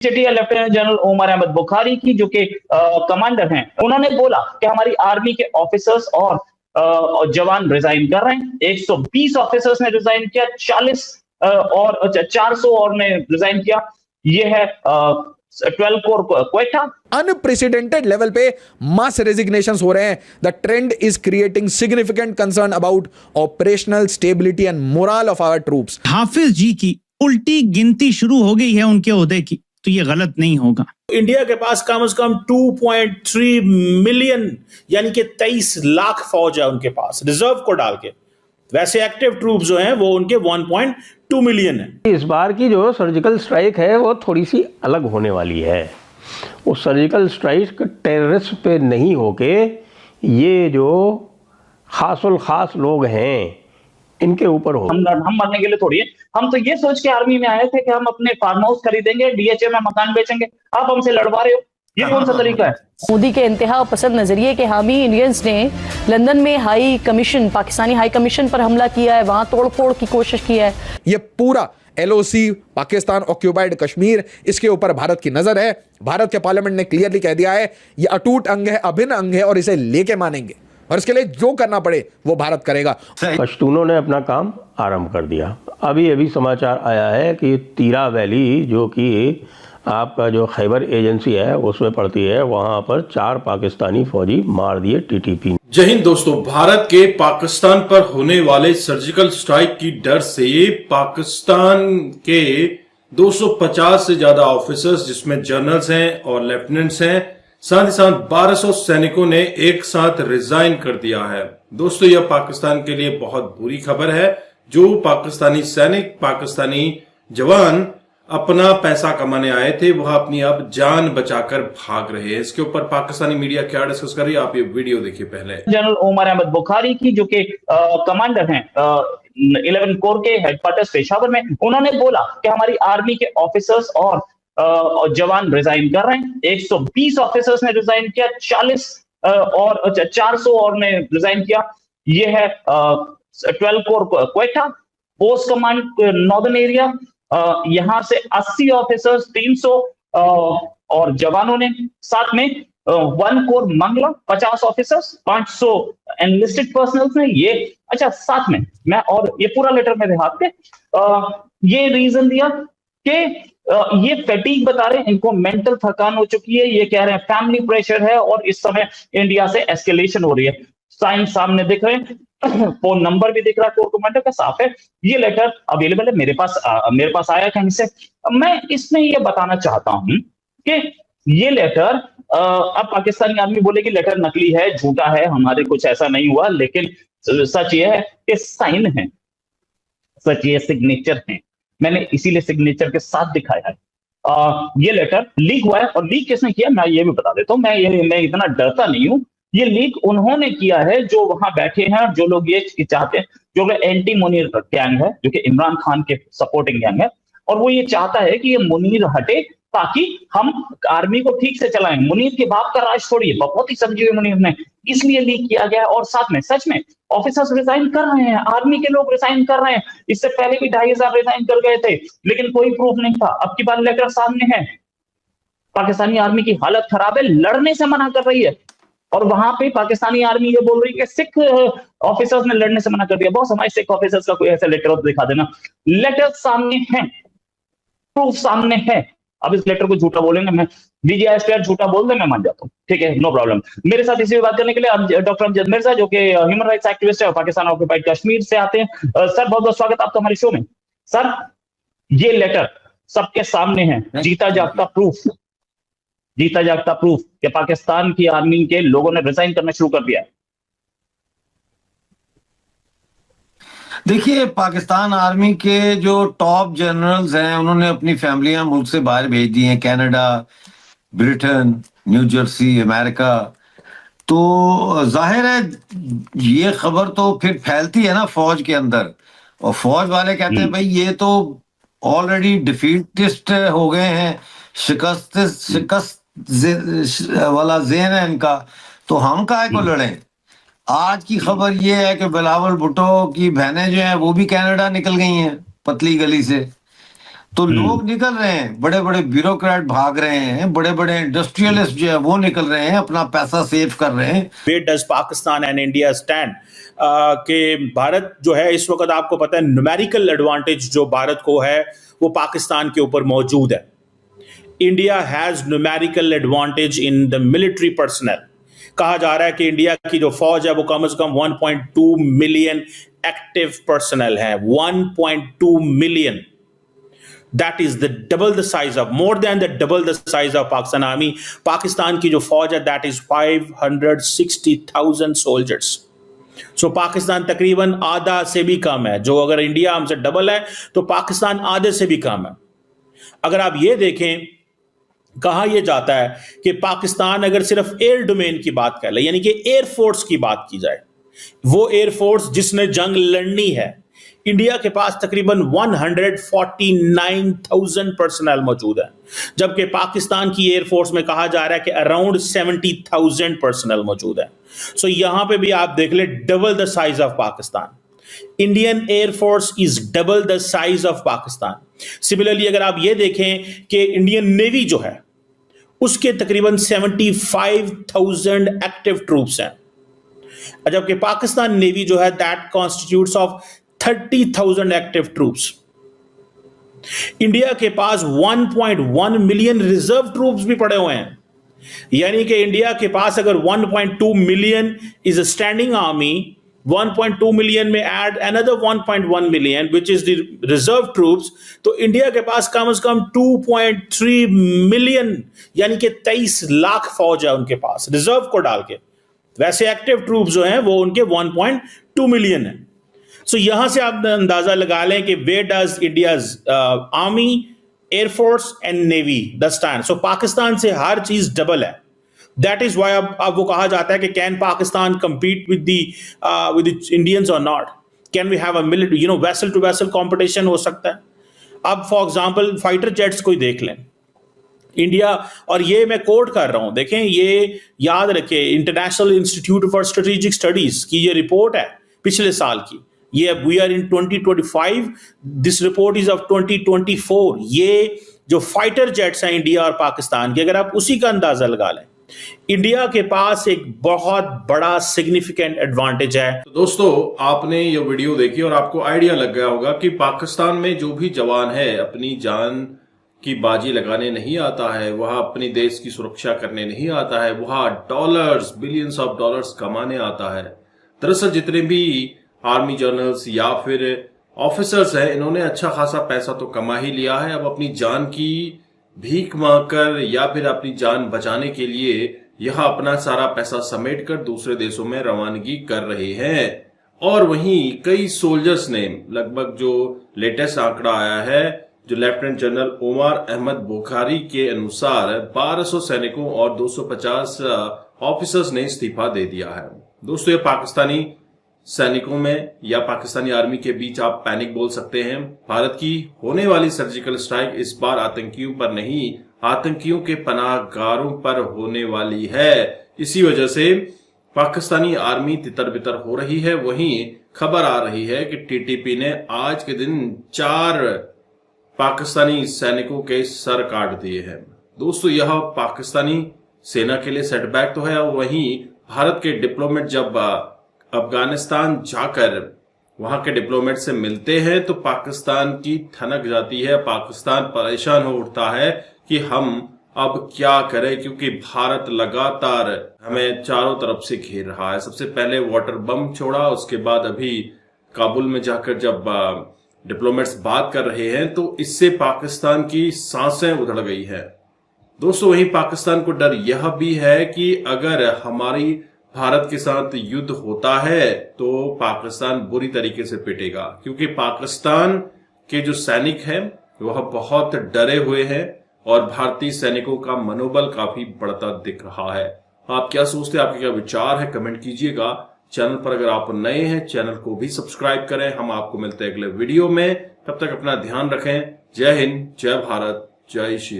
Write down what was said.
चिटिया lieutenant general Umar Ahmad Bukhari की, जो कि कमांडर हैं, उन्होंने बोला कि हमारी आर्मी के ऑफिसर्स और जवान रिजाइन कर रहे हैं। 120 ऑफिसर्स ने रिजाइन किया, 40 और 400 और ने रिजाइन किया। ये है 12 कोर क्वेटा। अनप्रेसिडेंटेड लेवल पे मास रेजिग्नेशंस हो रहे हैं। The trend is creating significant concern about operational stability and moral of our troops. Hafiz ji की उल्टी गिनती शुरू हो गई है उनके ओहदे की, तो ये गलत नहीं होगा। इंडिया के पास कम से कम 2.3 मिलियन यानी कि 23 लाख फौज है उनके पास, रिजर्व को डाल के। वैसे एक्टिव ट्रूप जो हैं वो उनके 1.2 मिलियन है। इस बार की जो सर्जिकल स्ट्राइक है वो थोड़ी सी अलग होने वाली है। वो सर्जिकल स्ट्राइक टेररिस्ट पे नहीं होके ये जो खासुल खास लोग हैं इनके ऊपर हो। हम मरने के लिए थोड़ी है। हम तो ये सोच के आर्मी में आए थे कि हम अपने फार्म हाउस खरीदेंगे, डीएचए में मकान बेचेंगे। आप हमसे लड़वा रहे हो, ये कौन सा तरीका है? मोदी के इंतहा पसंद नजरिए के हामी इंडियंस ने लंदन में high commission, Pakistani high commission पर हमला किया है, वहां तोड़फोड़ की कोशिश की है। ये पूरा एलओसी, पाकिस्तान ऑक्यूपाइड कश्मीर, इसके ऊपर भारत की नजर है। भारत के पार्लियामेंट ने क्लियरली कह दिया है ये अटूट अंग है, अभिन्न अंग है और इसे लेके मानेंगे और इसके लिए जो करना पड़े वो भारत करेगा। पश्तूनों ने अपना काम आरंभ कर दिया। अभी समाचार आया है कि तीरा वैली, जो कि आपका जो खैबर एजेंसी है उसमें पड़ती है, वहां पर 4 पाकिस्तानी फौजी मार दिए टीटीपी। जय हिंद दोस्तों, भारत के पाकिस्तान पर होने वाले सर्जिकल स्ट्राइक की डर से पाकिस्तान के 250 से ज्यादा ऑफिसर्स, जिसमें जनरल्स हैं और लेफ्टिनेंट्स हैं, साथ ही साथ 1200 सैनिकों ने एक साथ रिजाइन कर दिया है। दोस्तों, यह पाकिस्तान के लिए बहुत बुरी खबर है। जो पाकिस्तानी सैनिक, पाकिस्तानी जवान अपना पैसा कमाने आए थे, वह अपनी अब जान बचाकर भाग रहे हैं। इसके ऊपर पाकिस्तानी मीडिया क्या डिस्कस कर रही है, आप ये वीडियो देखिए पहले। जनरल उमर अहमद बुखारी की, जो कि कमांडर हैं 11 कोर के हेडक्वार्टर्स पेशावर में, उन्होंने बोला कि हमारी आर्मी के ऑफिसर्स और जवान रिजाइन कर रहे हैं। 120 ऑफिसर्स ने रिजाइन किया, 40 और 400 और ने रिजाइन किया। ये है 12 core Quetta, post command northern area. यहां से 80 ऑफिसर्स, 300 और जवानों ने, साथ में 1 corps Mangla 50 officers, 500 enlisted personnels ने। ये अच्छा, साथ में मैं और ये पूरा लेटर मेरे हाथ पे ये रीजन दिया कि ये फैटिग बता रहे हैं, इनको मेंटल थकान हो चुकी है। ये कह रहे हैं फैमिली प्रेशर है और इस समय इंडिया से एस्केलेशन हो रही है। साइन सामने दिख रहे हैं, फोन नंबर भी दिख रहा है कोर कमांडर का, साफ है। ये लेटर अवेलेबल है मेरे पास आया कहीं से। मैं इसमें ये बताना चाहता हूं कि ये लेटर, अब पाकिस्तानी आर्मी बोलेगी लेटर नकली है, झूठा है, हमारे कुछ ऐसा नहीं हुआ, लेकिन सच ये है कि साइन है, सच ये सिग्नेचर है। मैंने इसीलिए सिग्नेचर के साथ दिखाया है। ये लेटर लीक हुआ है, और लीक किसने किया मैं ये भी बता देता हूं। मैं इतना डरता नहीं हूं। ये लीक उन्होंने किया है जो वहां बैठे हैं, और जो लोग ये चाहते हैं, जो एंटी मुनीर गैंग है, जो कि इमरान खान के सपोर्टिंग गैंग है, और वो ये चाहता है कि ये मुनीर हटे ताकि हम आर्मी को ठीक से चलाएं। मुनीर के बाप का राज थोड़ी है, बहुत ही समझी हुई मुनीर ने, इसलिए लीक किया गया है। और साथ में सच में ऑफिसर्स रिजाइन कर रहे हैं, आर्मी के लोग रिजाइन कर रहे हैं। इससे पहले भी 2500 रिजाइन कर गए थे, लेकिन कोई प्रूफ नहीं था। अब की बार लेकर सामने है, पाकिस्तानी आर्मी की हालत खराब है, लड़ने से मना कर रही है। और वहां पे पाकिस्तानी आर्मी ये बोल रही है कि सिख ऑफिसर्स ने लड़ने से मना कर दिया। बहुत हमारे सिख ऑफिसर्स का कोई ऐसा लेटर हो तो दिखा देना। लेटर सामने है, प्रूफ सामने है। अब इस लेटर को झूठा बोलेंगे, मैं DGI झूठा बोल दे, मैं मान जाता हूँ, ठीक है, नो प्रॉब्लम। मेरे साथ इसी बात करने के लिए डॉक्टर अमजद मिर्जा, जो कि ह्यूमन राइट्स एक्टिविस्ट है और पाकिस्तान ऑक्यूपाइड कश्मीर से आते हैं। सर, बहुत बहुत स्वागत आपका हमारे शो में। सर, ये लेटर सबके सामने है, जीता जागता प्रूफ कि पाकिस्तान की आर्मी के लोगों ने रिजाइन करना शुरू कर दिया है। देखिए, पाकिस्तान आर्मी के जो टॉप जनरल्स हैं उन्होंने अपनी फैमिलियां मुल्क से बाहर भेज दी हैं, Canada, Britain, new Jersey, America. तो जाहिर है ये खबर तो फिर फैलती है ना फौज के अंदर, और फौज वाले कहते हैं भाई ये तो ऑलरेडी डिफीटिस्ट हो गए हैं, शिकस्त वाला ज़हन है इनका, तो हम काहे को लड़ें। आज की खबर ये है कि बिलावल भुट्टो की बहनें जो हैं वो भी कनाडा निकल गई हैं पतली गली से। तो लोग निकल रहे हैं, बड़े बड़े ब्यूरोक्रेट भाग रहे हैं, बड़े बड़े इंडस्ट्रियलिस्ट जो है वो निकल रहे हैं, अपना पैसा सेव कर रहे हैं। Where does Pakistan and India stand? कि भारत जो है इस वक्त आपको पता है न्यूमेरिकल एडवांटेज जो भारत को है वो पाकिस्तान के ऊपर मौजूद है। India has numerical advantage in the military personnel. कहा जा रहा है कि इंडिया की जो फौज है वो कम से कम 1.2 मिलियन एक्टिव पर्सनल है। 1.2 million, that is the double the size of, more than the double the size of Pakistan army. Pakistan की जो फौज है दैट इज 560,000 सोल्जर्स। सो पाकिस्तान तकरीबन आधा से भी कम है। जो अगर इंडिया हमसे डबल है तो पाकिस्तान आधे से भी कम है। अगर आप ये देखें, कहा यह जाता है कि पाकिस्तान अगर सिर्फ एयर डोमेन की बात कर ले, यानी कि एयरफोर्स की बात की जाए, वो एयरफोर्स जिसने जंग लड़नी है, इंडिया के पास तकरीबन 149,000 पर्सनल मौजूद है, जबकि पाकिस्तान की एयरफोर्स में कहा जा रहा है कि अराउंड 70,000 पर्सनल मौजूद है। सो यहां पे भी आप देख ले, double the size of Pakistan. Indian air force is double the size of Pakistan. Similarly अगर आप ये देखें कि इंडियन नेवी जो है उसके तकरीबन 75,000 एक्टिव ट्रूप्स हैं, जबकि पाकिस्तान नेवी जो है that constitutes of 30,000 active troops. India के पास 1.1 मिलियन रिजर्व ट्रूप्स भी पड़े हुए हैं, यानी कि इंडिया के पास अगर 1.2 million is a standing army, 1.2 million में add another 1.1 million which is the reserve troops, तो इंडिया के पास कम से कम 2.3 मिलियन यानी कि 23 लाख फौज है उनके पास रिजर्व को डाल के। वैसे एक्टिव ट्रूप्स जो हैं वो उनके 1.2 मिलियन है। सो यहां से आप अंदाजा लगा लें कि where does India's army, air force and navy the stand. So Pakistan से हर चीज डबल है। दैट इज वाई अब वो कहा जाता है कि can Pakistan compete with the Indians or not? Can we have a military, vessel to vessel competition हो सकता है। अब फॉर एग्जाम्पल फाइटर जेट्स कोई देख लें इंडिया, और ये मैं कोट कर रहा हूं, देखें ये याद रखें, International Institute for Strategic Studies की ये रिपोर्ट है पिछले साल की। ये we are in 2025, this report is of 2024। ये जो फाइटर जेट्स हैं इंडिया और पाकिस्तान के, अगर आप उसी का अंदाजा लगा लें, इंडिया के पास एक बहुत बड़ा सिग्निफिकेंट एडवांटेज है। तो दोस्तों, आपने ये वीडियो देखी और आपको आइडिया लग गया होगा कि पाकिस्तान में जो भी जवान है अपनी जान की बाजी लगाने नहीं आता है, वह अपने देश की सुरक्षा करने नहीं आता है, वह डॉलर्स, बिलियंस ऑफ डॉलर्स कमाने आता है। दरअसल जितने भी आर्मी जनरल्स या फिर ऑफिसर्स हैं, इन्होंने अच्छा खासा पैसा तो कमा ही लिया है। अब अपनी जान की भीख मांगकर या फिर अपनी जान बचाने के लिए यह अपना सारा पैसा समेट कर दूसरे देशों में रवानगी कर रहे हैं। और वहीं कई सोल्जर्स ने, लगभग जो लेटेस्ट आंकड़ा आया है, जो लेफ्टिनेंट जनरल उमर अहमद बुखारी के अनुसार 1200 सैनिकों और 250 ऑफिसर्स ने इस्तीफा दे दिया है। दोस्तों, ये पाकिस्तानी सैनिकों में या पाकिस्तानी आर्मी के बीच आप पैनिक बोल सकते हैं। भारत की होने वाली सर्जिकल स्ट्राइक इस बार आतंकियों पर नहीं, आतंकियों के पनाहगारों पर होने वाली है। इसी वजह से पाकिस्तानी आर्मी तितर बितर हो रही है। वहीं खबर आ रही है कि टीटीपी ने आज के दिन 4 पाकिस्तानी सैनिकों के सर काट दिए हैं। दोस्तों, यह पाकिस्तानी सेना के लिए सेटबैक तो है। और वहीं भारत के डिप्लोमेट जब अफगानिस्तान जाकर वहां के डिप्लोमेट से मिलते हैं तो पाकिस्तान की ठनक जाती है। पाकिस्तान परेशान हो उठता है कि हम अब क्या करें, क्योंकि भारत लगातार हमें चारों तरफ से घेर रहा है। सबसे पहले वाटर बम छोड़ा, उसके बाद अभी काबुल में जाकर जब डिप्लोमेट्स बात कर रहे हैं तो इससे पाकिस्तान की सांसें उधड़ गई है। दोस्तों, वहीं पाकिस्तान को डर यह भी है कि अगर हमारी भारत के साथ युद्ध होता है तो पाकिस्तान बुरी तरीके से पिटेगा, क्योंकि पाकिस्तान के जो सैनिक हैं वह बहुत डरे हुए हैं और भारतीय सैनिकों का मनोबल काफी बढ़ता दिख रहा है। आप क्या सोचते हैं, आपके क्या विचार है, कमेंट कीजिएगा। चैनल पर अगर आप नए हैं, चैनल को भी सब्सक्राइब करें। हम आपको मिलते हैं अगले वीडियो में। तब तक अपना ध्यान रखें। जय हिंद, जय भारत, जय श्री